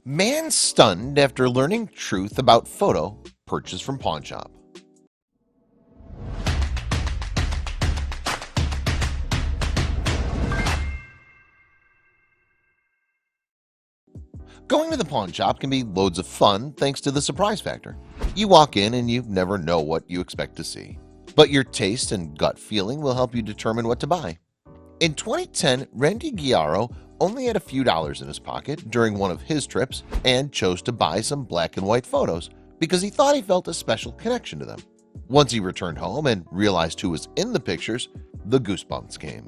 Man stunned after learning truth about photo purchased from pawnshop. Going to the pawn shop can be loads of fun thanks to the surprise factor. You walk in and you never know what you expect to see. But your taste and gut feeling will help you determine what to buy. In 2010, Randy Guijarro only had a few dollars in his pocket during one of his trips and chose to buy some black and white photos because he thought he felt a special connection to them. Once he returned home and realized who was in the pictures, the goosebumps came.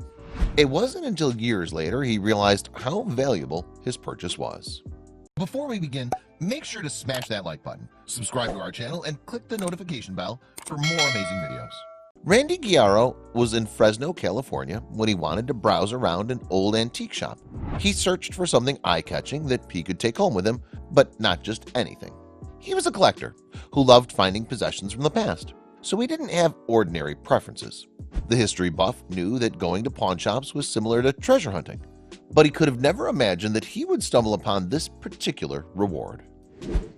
It wasn't until years later he realized how valuable his purchase was. Before we begin, make sure to smash that like button, subscribe to our channel, and click the notification bell for more amazing videos. Randy Guijarro was in Fresno, California when he wanted to browse around an old antique shop. He searched for something eye-catching that he could take home with him, but not just anything. He was a collector who loved finding possessions from the past, so he didn't have ordinary preferences. The history buff knew that going to pawn shops was similar to treasure hunting, but he could have never imagined that he would stumble upon this particular reward.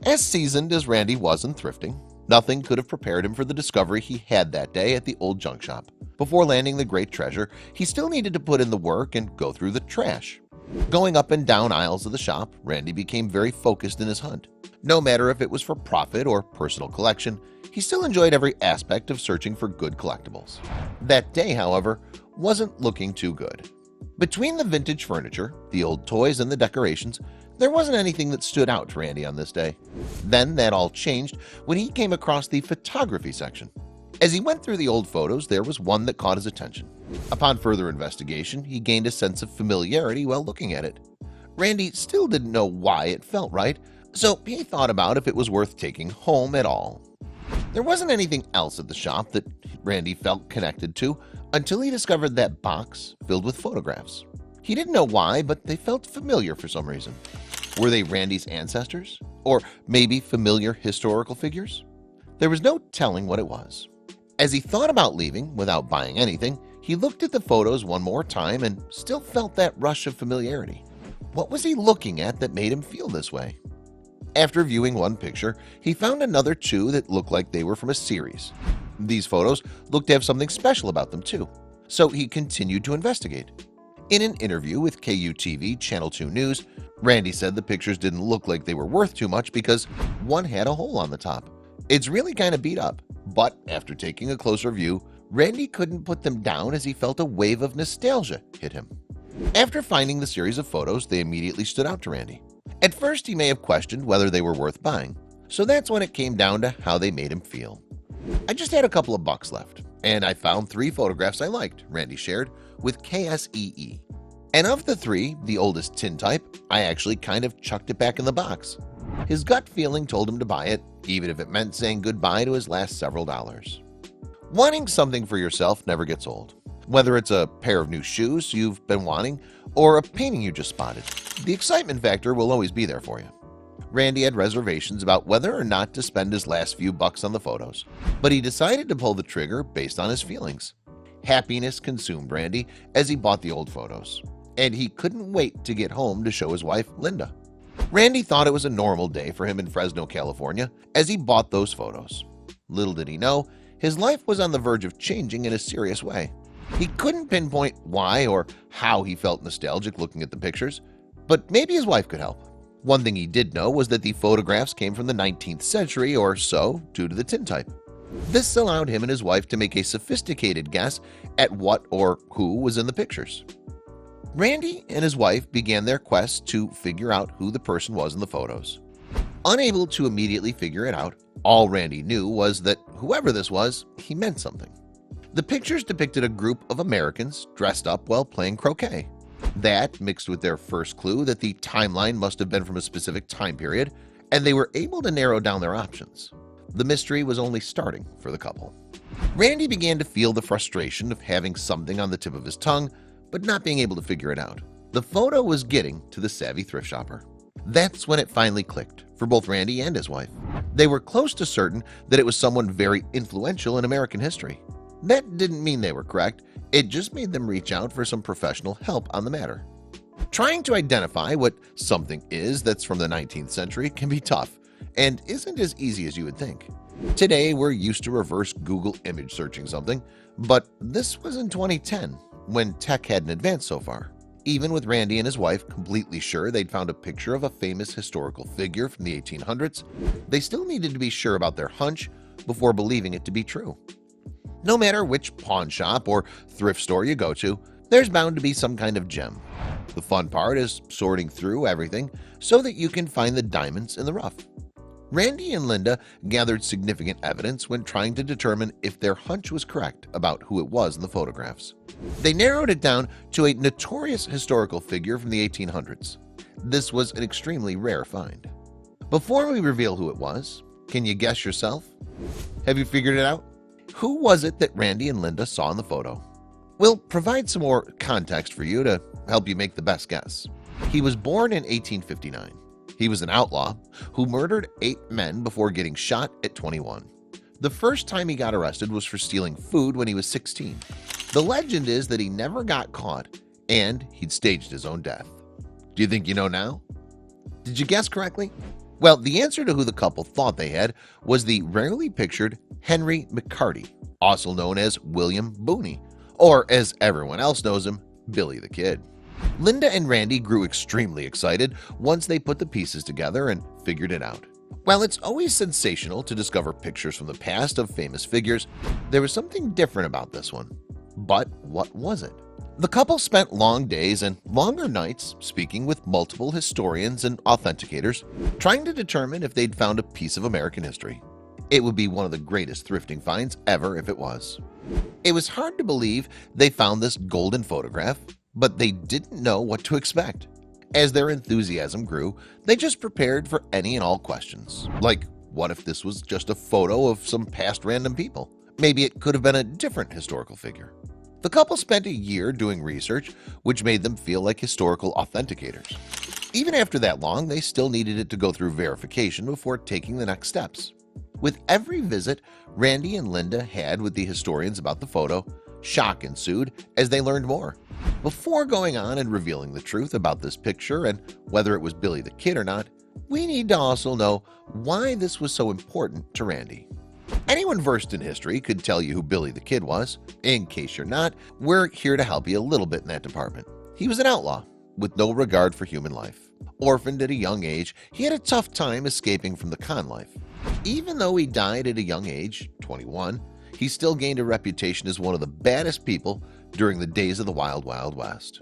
As seasoned as Randy was in thrifting, nothing could have prepared him for the discovery he had that day at the old junk shop. Before landing the great treasure, he still needed to put in the work and go through the trash. Going up and down aisles of the shop, Randy became very focused in his hunt. No matter if it was for profit or personal collection, he still enjoyed every aspect of searching for good collectibles. That day, however, wasn't looking too good. Between the vintage furniture, the old toys, and the decorations, there wasn't anything that stood out to Randy on this day. Then that all changed when he came across the photography section. As he went through the old photos, there was one that caught his attention. Upon further investigation, he gained a sense of familiarity while looking at it. Randy still didn't know why it felt right, so he thought about if it was worth taking home at all. There wasn't anything else at the shop that Randy felt connected to until he discovered that box filled with photographs. He didn't know why, but they felt familiar for some reason. Were they Randy's ancestors? Or maybe familiar historical figures? There was no telling what it was. As he thought about leaving without buying anything, he looked at the photos one more time and still felt that rush of familiarity. What was he looking at that made him feel this way? After viewing one picture, he found another two that looked like they were from a series. These photos looked to have something special about them too, so he continued to investigate. In an interview with KUTV Channel 2 News, Randy said the pictures didn't look like they were worth too much because one had a hole on the top. It's really kind of beat up, but after taking a closer view, Randy couldn't put them down as he felt a wave of nostalgia hit him. After finding the series of photos, they immediately stood out to Randy. At first, he may have questioned whether they were worth buying, so that's when it came down to how they made him feel. I just had a couple of bucks left, and I found 3 photographs I liked, Randy shared with KSEE. And of the 3, the oldest tintype, I actually kind of chucked it back in the box. His gut feeling told him to buy it, even if it meant saying goodbye to his last several dollars. Wanting something for yourself never gets old. Whether it's a pair of new shoes you've been wanting or a painting you just spotted, the excitement factor will always be there for you. Randy had reservations about whether or not to spend his last few bucks on the photos, but he decided to pull the trigger based on his feelings. Happiness consumed Randy as he bought the old photos, and he couldn't wait to get home to show his wife, Linda. Randy thought it was a normal day for him in Fresno, California, as he bought those photos. Little did he know, his life was on the verge of changing in a serious way. He couldn't pinpoint why or how he felt nostalgic looking at the pictures, but maybe his wife could help. One thing he did know was that the photographs came from the 19th century or so due to the tintype. This allowed him and his wife to make a sophisticated guess at what or who was in the pictures. Randy and his wife began their quest to figure out who the person was in the photos. Unable to immediately figure it out, all Randy knew was that whoever this was, he meant something. The pictures depicted a group of Americans dressed up while playing croquet. That, mixed with their first clue that the timeline must have been from a specific time period, and they were able to narrow down their options. The mystery was only starting for the couple. Randy began to feel the frustration of having something on the tip of his tongue, but not being able to figure it out. The photo was getting to the savvy thrift shopper. That's when it finally clicked for both Randy and his wife. They were close to certain that it was someone very influential in American history. That didn't mean they were correct, it just made them reach out for some professional help on the matter. Trying to identify what something is that's from the 19th century can be tough and isn't as easy as you would think. Today, we're used to reverse Google image searching something, but this was in 2010 when tech hadn't advanced so far. Even with Randy and his wife completely sure they'd found a picture of a famous historical figure from the 1800s, they still needed to be sure about their hunch before believing it to be true. No matter which pawn shop or thrift store you go to, there's bound to be some kind of gem. The fun part is sorting through everything so that you can find the diamonds in the rough. Randy and Linda gathered significant evidence when trying to determine if their hunch was correct about who it was in the photographs. They narrowed it down to a notorious historical figure from the 1800s. This was an extremely rare find. Before we reveal who it was, can you guess yourself? Have you figured it out? Who was it that Randy and Linda saw in the photo? We'll provide some more context for you to help you make the best guess. He was born in 1859. He was an outlaw who murdered 8 men before getting shot at 21. The first time he got arrested was for stealing food when he was 16. The legend is that he never got caught and he'd staged his own death. Do you think you know now? Did you guess correctly? Well, the answer to who the couple thought they had was the rarely pictured Henry McCarty, also known as William Booney, or as everyone else knows him, Billy the Kid. Linda and Randy grew extremely excited once they put the pieces together and figured it out. While it's always sensational to discover pictures from the past of famous figures, there was something different about this one. But what was it? The couple spent long days and longer nights speaking with multiple historians and authenticators, trying to determine if they'd found a piece of American history. It would be one of the greatest thrifting finds ever if it was. It was hard to believe they found this golden photograph, but they didn't know what to expect. As their enthusiasm grew, they just prepared for any and all questions. Like, what if this was just a photo of some past random people? Maybe it could have been a different historical figure. The couple spent a year doing research, which made them feel like historical authenticators. Even after that long, they still needed it to go through verification before taking the next steps. With every visit Randy and Linda had with the historians about the photo, shock ensued as they learned more. Before going on and revealing the truth about this picture and whether it was Billy the Kid or not, we need to also know why this was so important to Randy. Anyone versed in history could tell you who Billy the Kid was. In case you're not, we're here to help you a little bit in that department. He was an outlaw with no regard for human life. Orphaned at a young age, he had a tough time escaping from the con life. Even though he died at a young age, 21, he still gained a reputation as one of the baddest people during the days of the Wild Wild West.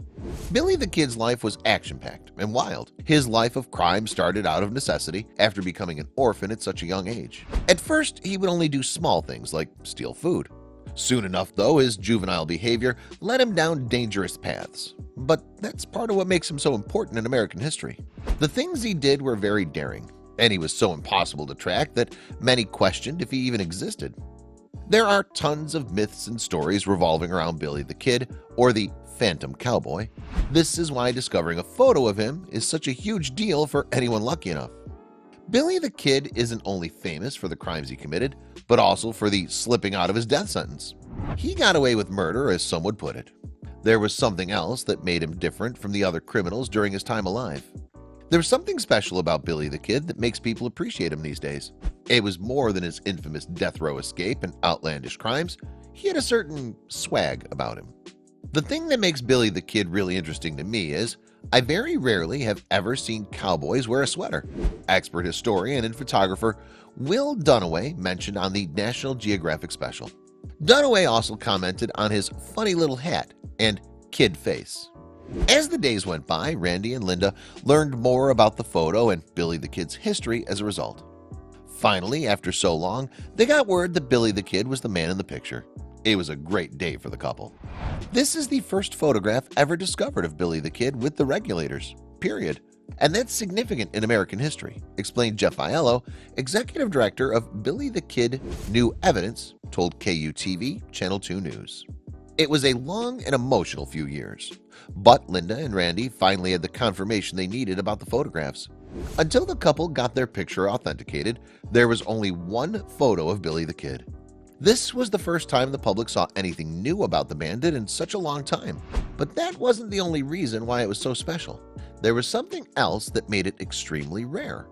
Billy the Kid's life was action-packed and wild. His life of crime started out of necessity after becoming an orphan at such a young age. At first, he would only do small things like steal food. Soon enough, though, his juvenile behavior led him down dangerous paths. But that's part of what makes him so important in American history. The things he did were very daring, and he was so impossible to track that many questioned if he even existed. There are tons of myths and stories revolving around Billy the Kid, or the Phantom Cowboy. This is why discovering a photo of him is such a huge deal for anyone lucky enough. Billy the Kid isn't only famous for the crimes he committed, but also for the slipping out of his death sentence. He got away with murder, as some would put it. There was something else that made him different from the other criminals during his time alive. There's something special about Billy the Kid that makes people appreciate him these days. It was more than his infamous death row escape and outlandish crimes. He had a certain swag about him. The thing that makes Billy the Kid really interesting to me is I very rarely have ever seen cowboys wear a sweater. Expert historian and photographer Will Dunaway mentioned on the National Geographic special. Dunaway also commented on his funny little hat and kid face. As the days went by, Randy and Linda learned more about the photo and Billy the Kid's history as a result. Finally, after so long, they got word that Billy the Kid was the man in the picture. It was a great day for the couple. This is the first photograph ever discovered of Billy the Kid with the regulators, period. And that's significant in American history, explained Jeff Aiello, executive director of Billy the Kid New Evidence, told KUTV Channel 2 News. It was a long and emotional few years, but Linda and Randy finally had the confirmation they needed about the photographs. Until the couple got their picture authenticated, there was only one photo of Billy the Kid. This was the first time the public saw anything new about the bandit in such a long time. But that wasn't the only reason why it was so special. There was something else that made it extremely rare.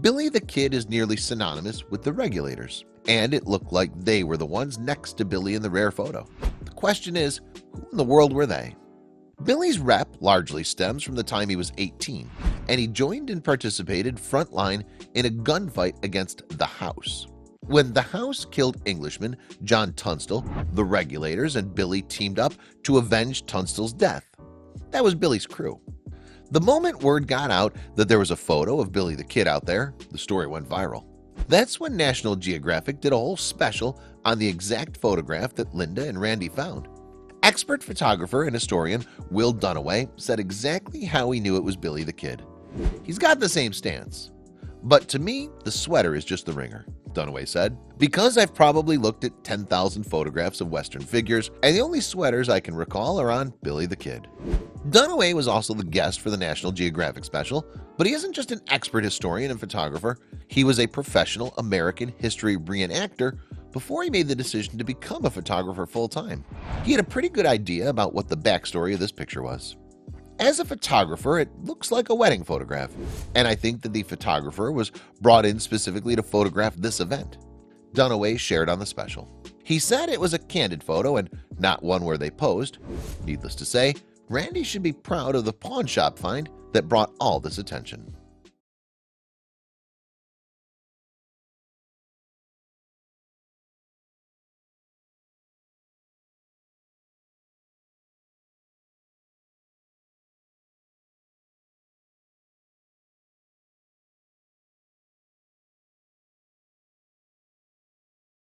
Billy the Kid is nearly synonymous with the Regulators, and it looked like they were the ones next to Billy in the rare photo. The question is, who in the world were they? Billy's rep largely stems from the time he was 18, and he joined and participated frontline in a gunfight against the House. When the House killed Englishman John Tunstall, the Regulators and Billy teamed up to avenge Tunstall's death. That was Billy's crew. The moment word got out that there was a photo of Billy the Kid out there, the story went viral. That's when National Geographic did a whole special on the exact photograph that Linda and Randy found. Expert photographer and historian Will Dunaway said exactly how he knew it was Billy the Kid. He's got the same stance. But to me, the sweater is just the ringer, Dunaway said, because I've probably looked at 10,000 photographs of Western figures, and the only sweaters I can recall are on Billy the Kid. Dunaway was also the guest for the National Geographic special, but he isn't just an expert historian and photographer. He was a professional American history reenactor before he made the decision to become a photographer full-time. He had a pretty good idea about what the backstory of this picture was. As a photographer, it looks like a wedding photograph, and I think that the photographer was brought in specifically to photograph this event. Dunaway shared on the special. He said it was a candid photo and not one where they posed. Needless to say, Randy should be proud of the pawn shop find that brought all this attention.